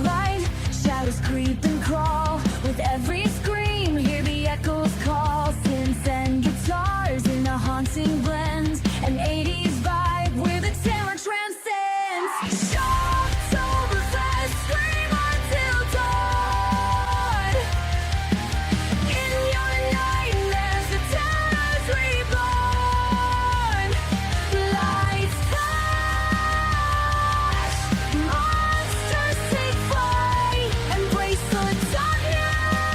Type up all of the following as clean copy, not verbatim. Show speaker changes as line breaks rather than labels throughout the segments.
light. Shadows creep and crawl with every scream. Hear the echoes call. Synths and guitars in a haunting blend. An 80s vibe where the terror transcends. Shocktoberfest, scream until dawn. In your nightmares, the terror's reborn. Lights flash, monsters take flight. Embrace the darkness,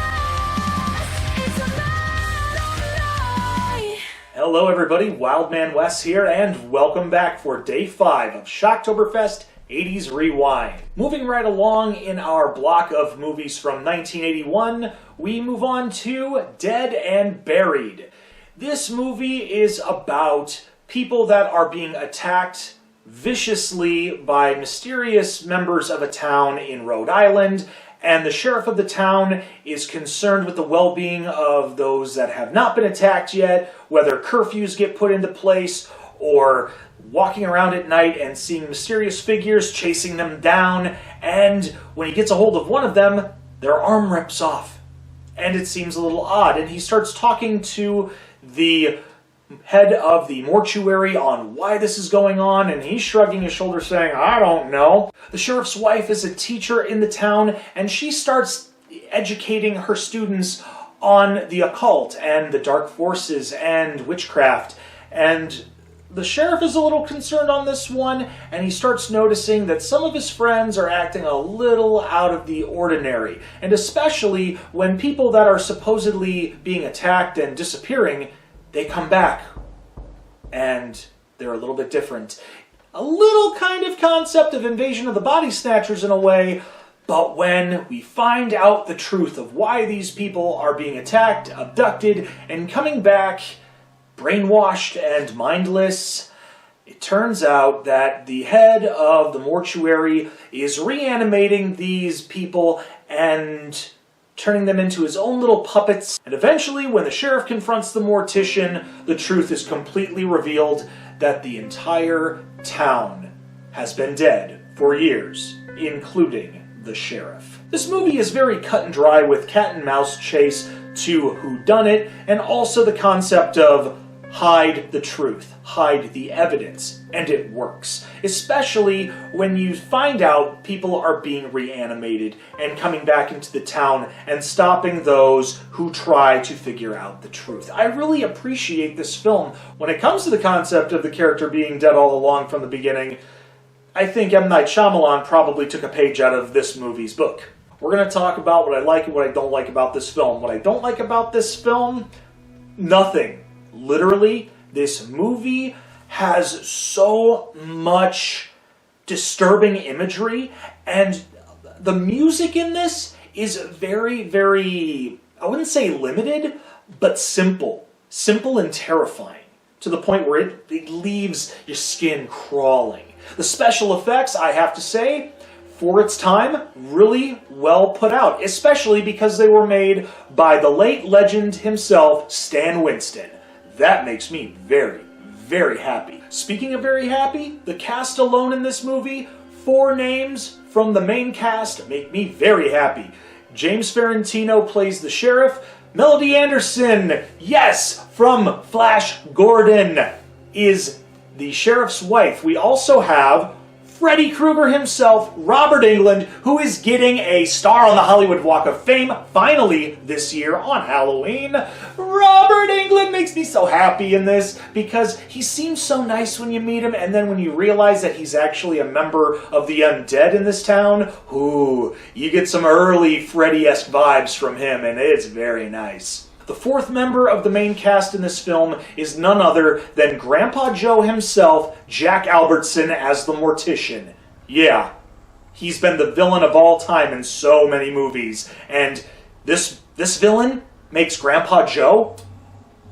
it's a metal night.
Hello everybody, Wildman Wes here, and welcome back for Day 5 of Shocktoberfest 80s Rewind. Moving right along in our block of movies from 1981, we move on to Dead and Buried. This movie is about people that are being attacked viciously by mysterious members of a town in Rhode Island, and the sheriff of the town is concerned with the well-being of those that have not been attacked yet, whether curfews get put into place, or walking around at night and seeing mysterious figures chasing them down, and when he gets a hold of one of them, their arm rips off. And it seems a little odd, and he starts talking to the head of the mortuary on why this is going on, and he's shrugging his shoulders saying, I don't know. The sheriff's wife is a teacher in the town, and she starts educating her students on the occult and the dark forces and witchcraft, and the sheriff is a little concerned on this one, and he starts noticing that some of his friends are acting a little out of the ordinary, and especially when people that are supposedly being attacked and disappearing, they come back, and they're a little bit different. A little kind of concept of Invasion of the Body Snatchers in a way, but when we find out the truth of why these people are being attacked, abducted, and coming back brainwashed and mindless, it turns out that the head of the mortuary is reanimating these people and turning them into his own little puppets. And eventually, when the sheriff confronts the mortician, the truth is completely revealed that the entire town has been dead for years, including the sheriff. This movie is very cut and dry with cat and mouse chase to whodunit, and also the concept of hide the truth, hide the evidence, and it works. Especially when you find out people are being reanimated and coming back into the town and stopping those who try to figure out the truth. I really appreciate this film. When it comes to the concept of the character being dead all along from the beginning, I think M. Night Shyamalan probably took a page out of this movie's book. We're going to talk about what I like and what I don't like about this film. What I don't like about this film? Nothing. Literally, this movie has so much disturbing imagery, and the music in this is very, very, I wouldn't say limited, but simple. Simple and terrifying, to the point where it leaves your skin crawling. The special effects, I have to say, for its time, really well put out, especially because they were made by the late legend himself, Stan Winston. That makes me very, very happy. Speaking of very happy, the cast alone in this movie, 4 names from the main cast make me very happy. James Ferrantino plays the sheriff. Melody Anderson, yes, from Flash Gordon, is the sheriff's wife. We also have Freddy Krueger himself, Robert Englund, who is getting a star on the Hollywood Walk of Fame finally this year on Halloween. Robert Englund makes me so happy in this because he seems so nice when you meet him, and then when you realize that he's actually a member of the undead in this town, ooh, you get some early Freddy-esque vibes from him, and it's very nice. The 4th member of the main cast in this film is none other than Grandpa Joe himself, Jack Albertson, as the mortician. Yeah, he's been the villain of all time in so many movies, and this villain makes Grandpa Joe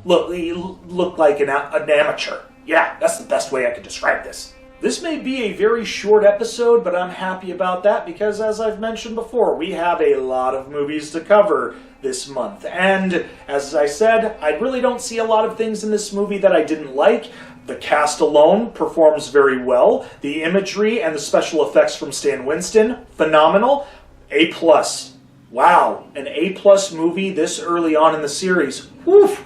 look like an amateur. Yeah, that's the best way I could describe this. This may be a very short episode, but I'm happy about that because, as I've mentioned before, we have a lot of movies to cover this month. And, as I said, I really don't see a lot of things in this movie that I didn't like. The cast alone performs very well. The imagery and the special effects from Stan Winston, phenomenal. A+. Wow, an A+ movie this early on in the series. Whew.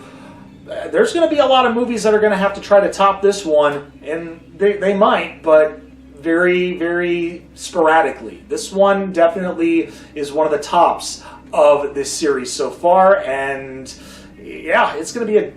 There's going to be a lot of movies that are going to have to try to top this one, and they might, but very, very sporadically. This one definitely is one of the tops of this series so far, and yeah, it's going to be a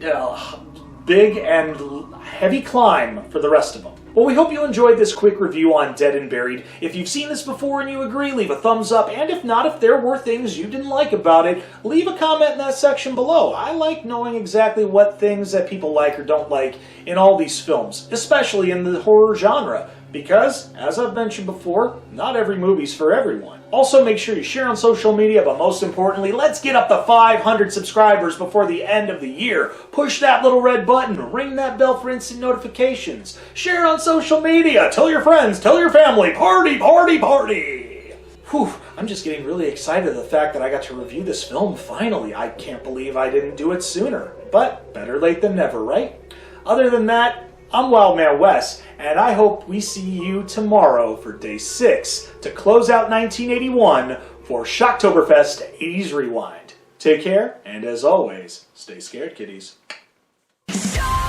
big and heavy climb for the rest of them. Well, we hope you enjoyed this quick review on Dead and Buried. If you've seen this before and you agree, leave a thumbs up. And if not, if there were things you didn't like about it, leave a comment in that section below. I like knowing exactly what things that people like or don't like in all these films, especially in the horror genre. Because, as I've mentioned before, not every movie's for everyone. Also, make sure you share on social media, but most importantly, let's get up to 500 subscribers before the end of the year. Push that little red button, ring that bell for instant notifications, share on social media, tell your friends, tell your family, party, party, party! Whew, I'm just getting really excited at the fact that I got to review this film finally. I can't believe I didn't do it sooner. But, better late than never, right? Other than that, I'm Wildman Wes, and I hope we see you tomorrow for Day 6 to close out 1981 for Shocktoberfest 80s Rewind. Take care, and as always, stay scared, kiddies.
Shock!